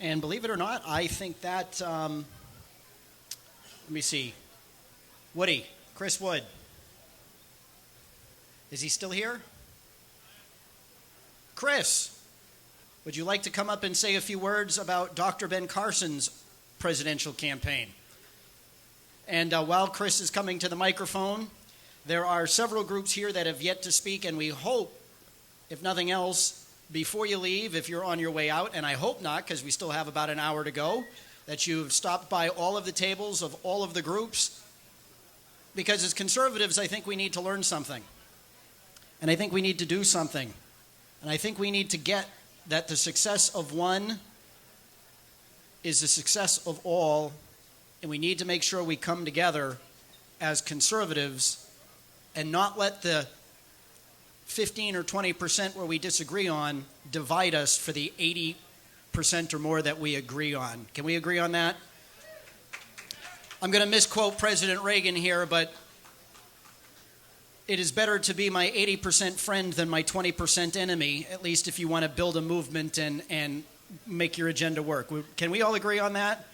And believe it or not, I think that, let me see, Woody, Chris Wood. Is he still here? Chris, would you like to come up and say a few words about Dr. Ben Carson's presidential campaign? And while Chris is coming to the microphone, there are several groups here that have yet to speak, and we hope, if nothing else, before you leave, if you're on your way out, and I hope not, because we still have about an hour to go, that you've stopped by all of the tables of all of the groups, because as conservatives, I think we need to learn something. And I think we need to do something. And I think we need to get that the success of one is the success of all, and we need to make sure we come together as conservatives and not let the 15 or 20% where we disagree on divide us for the 80% or more that we agree on. Can we agree on that? I'm going to misquote President Reagan here, but it is better to be my 80% friend than my 20% enemy, at least if you want to build a movement and make your agenda work. Can we all agree on that?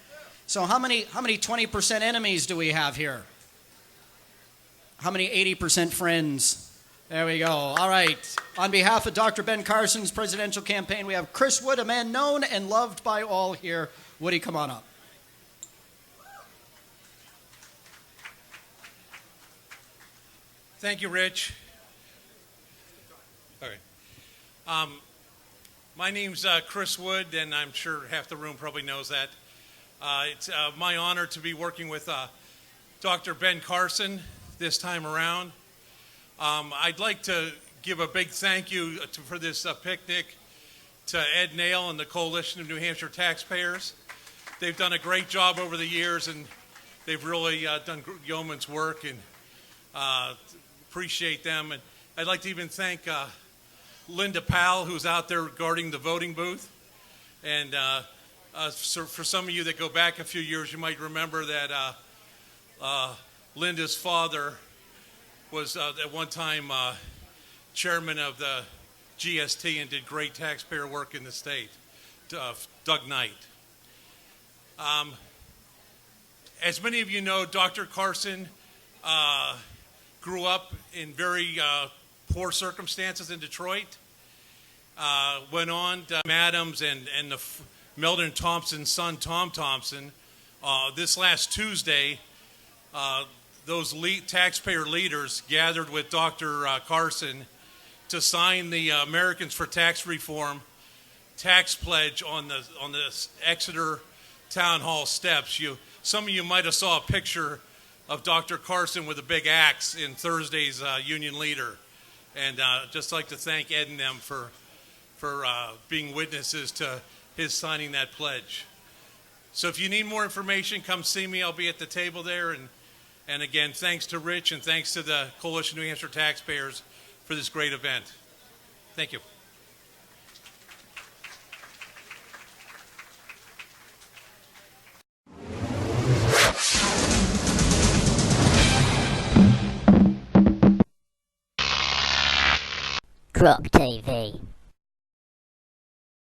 So how many 20% enemies do we have here? How many 80% friends? There we go. All right. On behalf of Dr. Ben Carson's presidential campaign, we have Chris Wood, a man known and loved by all here. Woody, come on up. Thank you, Rich. All right. My name's Chris Wood, and I'm sure half the room probably knows that. It's my honor to be working with Dr. Ben Carson this time around. I'd like to give a big thank you for this picnic to Ed Nail and the Coalition of New Hampshire Taxpayers. They've done a great job over the years, and they've really done yeoman's work, and appreciate them. And I'd like to even thank Linda Powell, who's out there guarding the voting booth. And so for some of you that go back a few years, you might remember that Linda's father was at one time chairman of the GST and did great taxpayer work in the state, Doug Knight. As many of you know, Dr. Carson grew up in very poor circumstances in Detroit, went on to Adams and the Meldon Thompson's son, Tom Thompson. This last Tuesday, those taxpayer leaders gathered with Dr. Carson to sign the Americans for Tax Reform tax pledge on the Exeter Town Hall steps. Some of you might have saw a picture of Dr. Carson with a big axe in Thursday's Union Leader. And just like to thank Ed and them for being witnesses to his signing that pledge. So if you need more information, come see me. I'll be at the table there. And again, thanks to Rich and thanks to the Coalition of New Hampshire Taxpayers for this great event. Thank you. Croc TV.